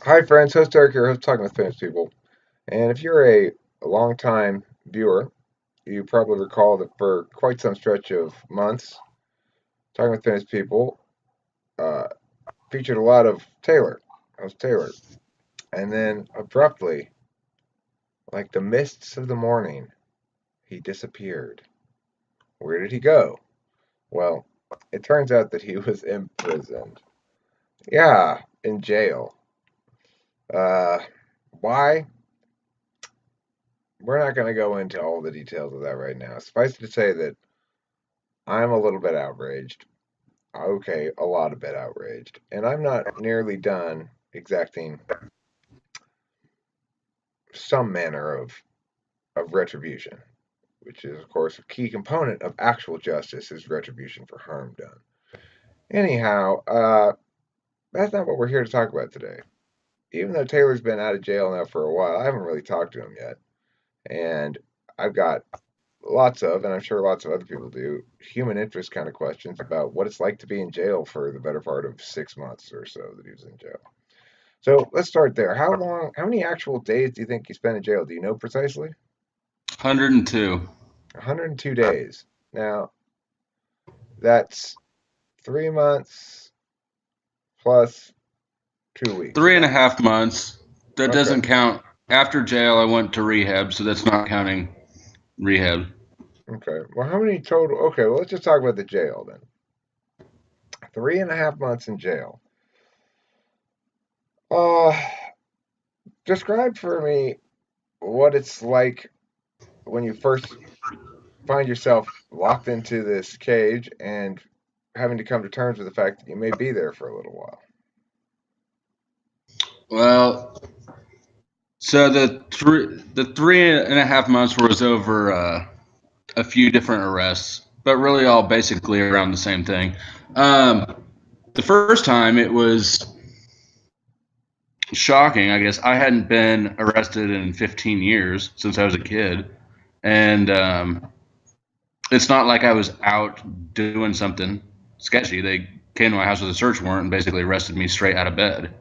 Hi, friends. Host Eric here, host Talking with Famous People. And if you're a long-time viewer, you probably recall that for quite some stretch of months, Talking with Famous People uh, featured a lot of Taylor. That was Taylor. And then abruptly, like the mists of the morning, he disappeared. Where did he go? Well, it turns out that he was imprisoned. Yeah, in jail. Uh, why? We're not going to go into all the details of that right now. Suffice it to say that I'm a little bit outraged. Okay, a lot of bit outraged. And I'm not nearly done exacting some manner of retribution, which is, of course, a key component of actual justice is retribution for harm done. Anyhow, that's not what we're here to talk about today. Even though Taylor's been out of jail now for a while, I haven't really talked to him yet. And I've got lots of, and I'm sure lots of other people do, human interest kind of questions about what it's like to be in jail for the better part of 6 months or so that he was in jail. So let's start there. How many actual days do you think he spent in jail? Do you know precisely? 102. 102 days. Now, that's 3 months plus 2 weeks. Three and a half months. That Okay, doesn't count. After jail, I went to rehab, so that's not counting rehab. okay. Well, how many total? Okay, well, let's just talk about the jail then. 3.5 months in jail. Uh, Describe for me what it's like when you first find yourself locked into this cage and having to come to terms with the fact that you may be there for a little while. Well, so the three and a half months was over a few different arrests, but really all basically around the same thing. The first time it was shocking. I guess I hadn't been arrested in 15 years since I was a kid, and it's not like I was out doing something sketchy. They came to my house with a search warrant and basically arrested me straight out of bed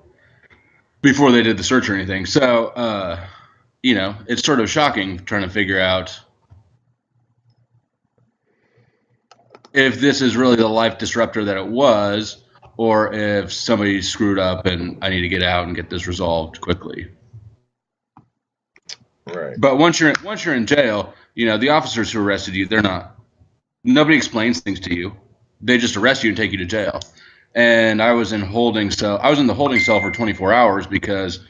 before they did the search or anything. So, it's sort of shocking trying to figure out if this is really the life disruptor that it was, or if somebody screwed up and I need to get out and get this resolved quickly. Right. But once you're in jail, the officers who arrested you, they're not. Nobody explains things to you. They just arrest you and take you to jail. And I was in holding cell. I was in the holding cell for 24 hours because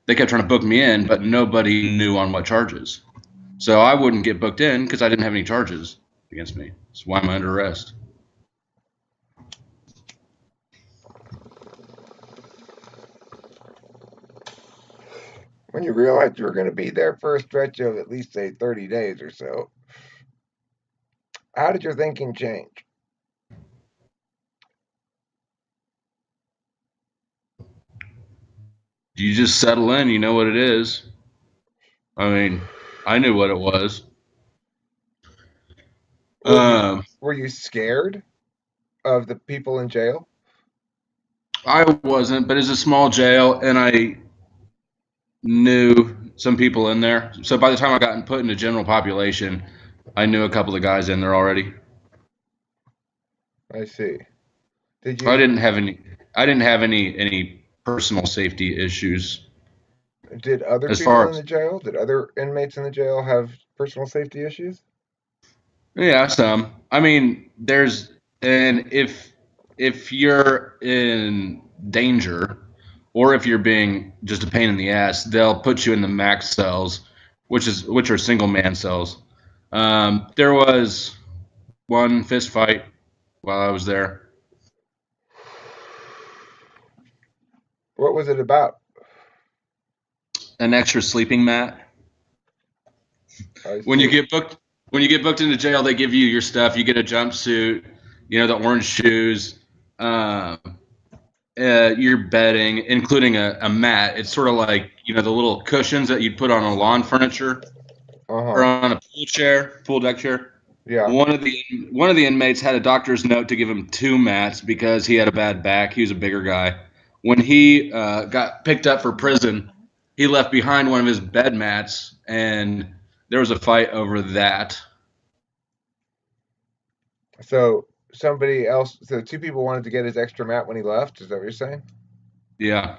they kept trying to book me in, but nobody knew on what charges. So I wouldn't get booked in because I didn't have any charges against me. So why am I under arrest? When you realized you were going to be there for a stretch of at least, say, 30 days or so, how did your thinking change? You just settle in. You know what it is. I mean, I knew what it was. Were you Um, were you scared of the people in jail? I wasn't, but it's a small jail, and I knew some people in there. So by the time I got put into general population, I knew a couple of guys in there already. I see. Did I you didn't have any. I didn't have any personal safety issues did other as people far in as the jail? Did other inmates in the jail have personal safety issues? yeah, some. I mean, there's and if you're in danger or if you're being just a pain in the ass, they'll put you in the max cells, which are single man cells. There was one fist fight while I was there. What was it about? An extra sleeping mat. I When you see. get booked, when you get booked into jail, they give you your stuff. You get a jumpsuit, the orange shoes, um, your bedding, including a mat. It's sort of like the little cushions that you'd put on a lawn furniture or Uh-huh. on a pool deck chair. Yeah. One of the inmates had a doctor's note to give him two mats because he had a bad back. He was a bigger guy. when he got picked up for prison, he left behind one of his bed mats, and there was a fight over that. So somebody else, so two people wanted to get his extra mat when he left. Is that what you're saying? Yeah.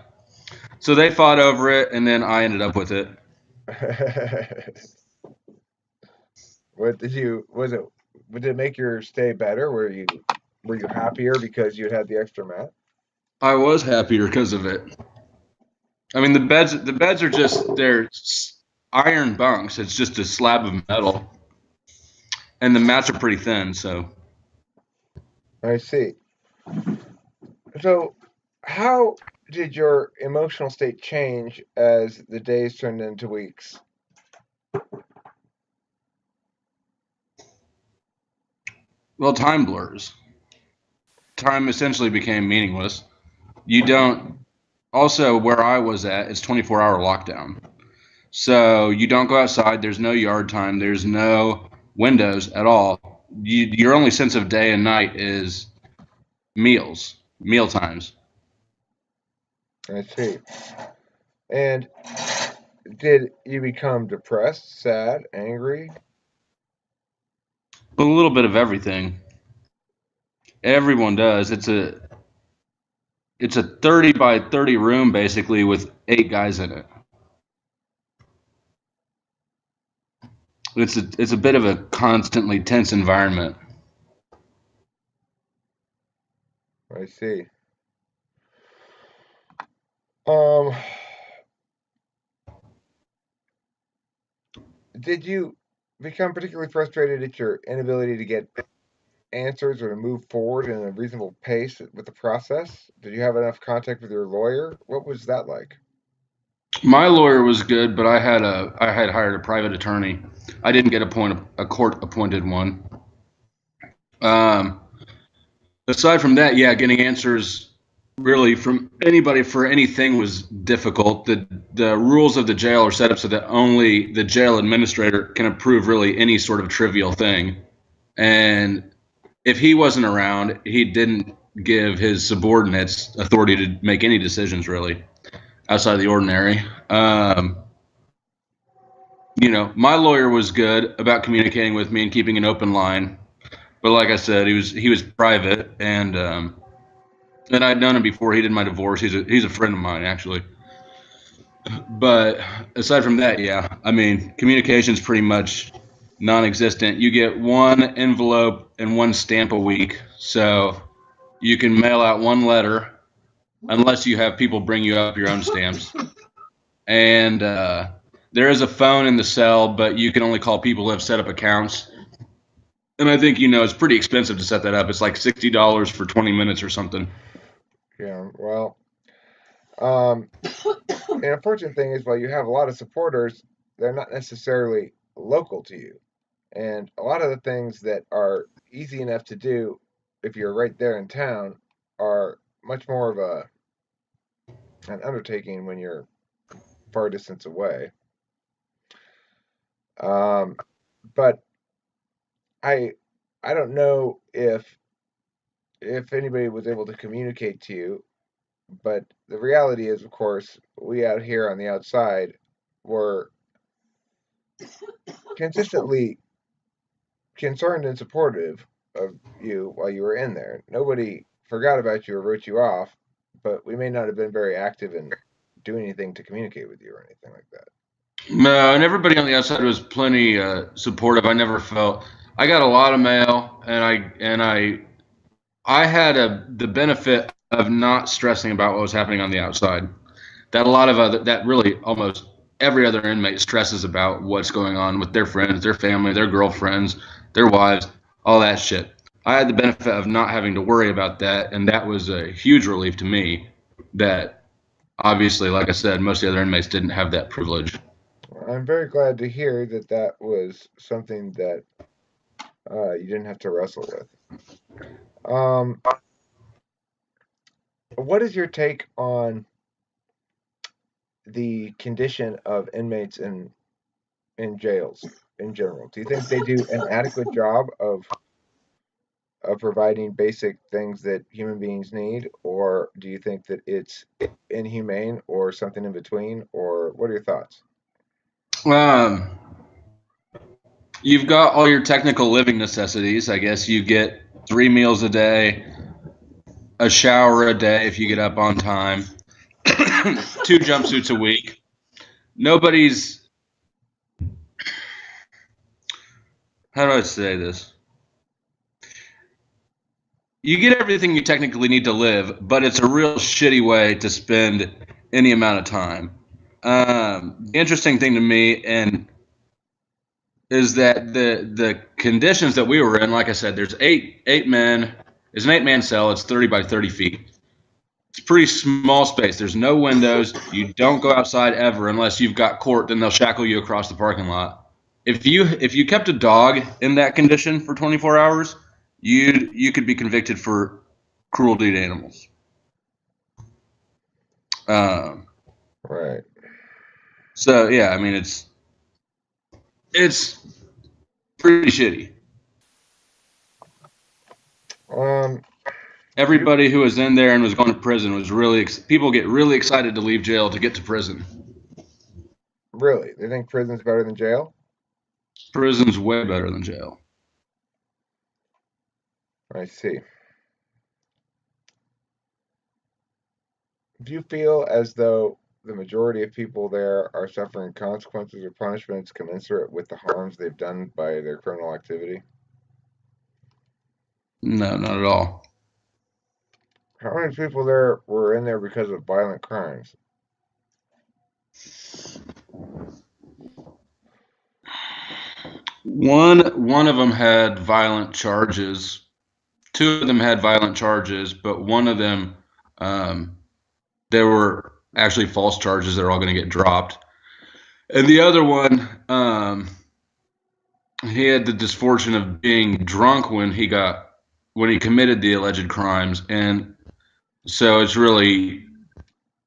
So they fought over it, and then I ended up with it. What did you? Was it? Did it make your stay better? Were you happier because you had the extra mat? I was happier because of it. I mean, the beds are just they're iron bunks. It's just a slab of metal, and the mats are pretty thin. So I see. So, how did your emotional state change as the days turned into weeks? well, time blurs. Time essentially became meaningless. You don't. Also, where I was at, it's 24-hour lockdown. So you don't go outside. There's no yard time. There's no windows at all. Your only sense of day and night is meal times. I see. And did you become depressed, sad, angry? A little bit of everything. Everyone does. It's a 30 by 30 room basically with 8 guys in it. It's a bit of a constantly tense environment. I see. Um, did you become particularly frustrated at your inability to get answers or to move forward in a reasonable pace with the process? Did you have enough contact with your lawyer? What was that like? My lawyer was good, but I had hired a private attorney. I didn't get a court appointed one. Um, Aside from that, yeah, getting answers really from anybody for anything was difficult. The rules of the jail are set up so that only the jail administrator can approve really any sort of trivial thing. And if he wasn't around, he didn't give his subordinates authority to make any decisions really outside of the ordinary. My lawyer was good about communicating with me and keeping an open line. But like I said, he was private, and I'd known him before he did my divorce. He's a friend of mine actually. But aside from that, yeah, I mean, communication's pretty much non-existent. You get one envelope and one stamp a week, so you can mail out one letter unless you have people bring you up your own stamps. And there is a phone in the cell, but you can only call people who have set up accounts. And I think it's pretty expensive to set that up. It's like $60 for 20 minutes or something. Yeah, well, um, an unfortunate thing is while you have a lot of supporters, they're not necessarily local to you. And a lot of the things that are easy enough to do if you're right there in town are much more of an undertaking when you're far distance away. Um, but I I don't know if anybody was able to communicate to you, but the reality is, of course, we out here on the outside were consistently concerned and supportive of you while you were in there. Nobody forgot about you or wrote you off, but we may not have been very active in doing anything to communicate with you or anything like that. No, and everybody on the outside was plenty supportive. I never felt I got a lot of mail, and I had the benefit of not stressing about what was happening on the outside. That really almost every other inmate stresses about what's going on with their friends, their family, their girlfriends, their wives, all that shit. I had the benefit of not having to worry about that, and that was a huge relief to me. That obviously, like I said, most of the other inmates didn't have that privilege. I'm very glad to hear that that was something that you didn't have to wrestle with. Um, what is your take on the condition of inmates in jails in general? Do you think they do an adequate job of providing basic things that human beings need, or do you think that it's inhumane or something in between, or what are your thoughts? Um, you've got all your technical living necessities. I guess you get 3 meals a day, a shower a day if you get up on time, 2 jumpsuits a week. Nobody's, how do I say this? You get everything you technically need to live, but it's a real shitty way to spend any amount of time. The interesting thing to me and is that the conditions that we were in, like I said, there's eight men. It's an 8-man cell. It's 30 by 30 feet. It's a pretty small space. There's no windows. You don't go outside ever unless you've got court. Then they'll shackle you across the parking lot. If you kept a dog in that condition for 24 hours, you could be convicted for cruelty to animals. Um, Right. so yeah, I mean it's pretty shitty. Um, do you Everybody who was in there and was going to prison was really people get really excited to leave jail to get to prison. really? They think prison's better than jail? Prison's way better than jail. I see. Do you feel as though the majority of people there are suffering consequences or punishments commensurate with the harms they've done by their criminal activity? No, not at all. How many people there were in there because of violent crimes? One of them had violent charges. Two of them had violent charges, but one of them, um, there were actually false charges that are all going to get dropped. And the other one, he had the misfortune of being drunk when he committed the alleged crimes, and so it's really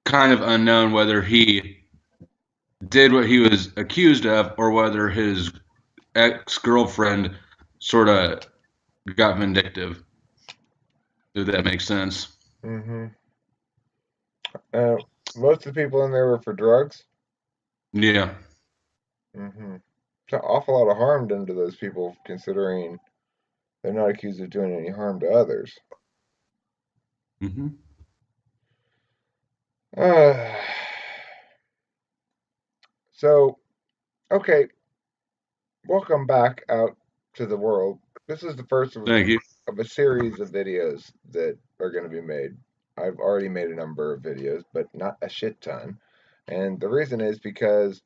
kind of unknown whether he did what he was accused of or whether his ex-girlfriend sort of got vindictive, if that makes sense. Mm-hmm. Uh, Most of the people in there were for drugs. Yeah. Mm-hmm. It's an awful lot of harm done to those people, considering they're not accused of doing any harm to others. Hmm. Uh, so, okay, welcome back out to the world. This is the first Thank you. of a series of videos that are going to be made. I've already made a number of videos, but not a shit ton. And the reason is because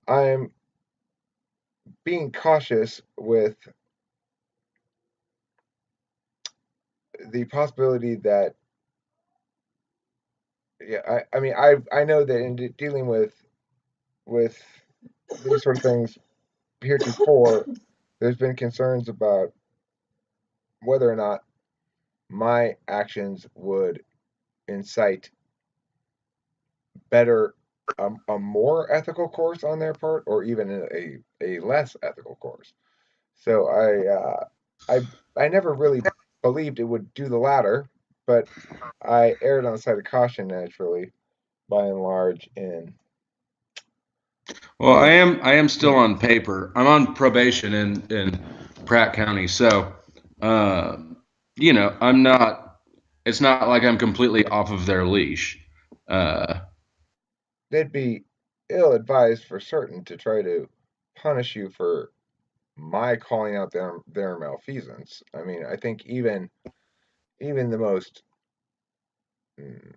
I'm being cautious with the possibility that, yeah, I mean, I know that in dealing with these sort of things heretofore, there's been concerns about whether or not my actions would incite better a more ethical course on their part, or even a less ethical course. So I never really believed it would do the latter, but I erred on the side of caution naturally, by and large. Well, I In am I am still on paper. I'm on probation in Pratt County, so uh, I'm not. It's not like I'm completely off of their leash. Uh, they'd be ill advised for certain to try to punish you for my calling out their malfeasance. I mean, I think even the most mm,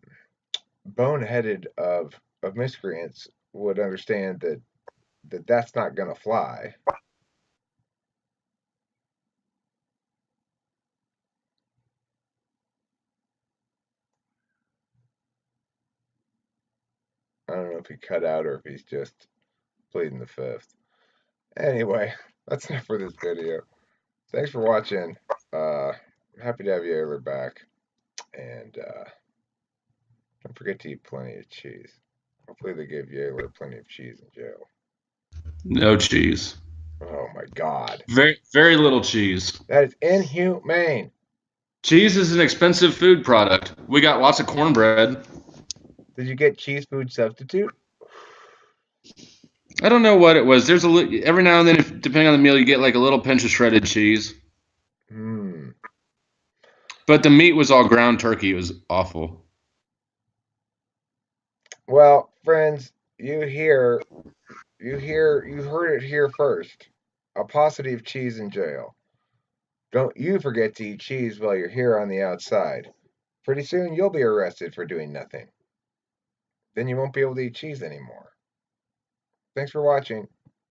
boneheaded of miscreants would understand that that's not going to fly. I don't know if he cut out or if he's just pleading the fifth. Anyway, that's enough for this video. Thanks for watching. Happy to have Yaylor back, and don't forget to eat plenty of cheese. Hopefully, they gave Yaylor plenty of cheese in jail. no cheese. Oh my God. Very, very little cheese. That is inhumane. Cheese is an expensive food product. We got lots of cornbread. Did you get cheese food substitute? I don't know what it was. There's every now and then, depending on the meal, you get like a little pinch of shredded cheese. Hmm. But the meat was all ground turkey. It was awful. Well, friends, you heard it here first. A paucity of cheese in jail. Don't you forget to eat cheese while you're here on the outside. Pretty soon you'll be arrested for doing nothing. Then you won't be able to eat cheese anymore. Thanks for watching.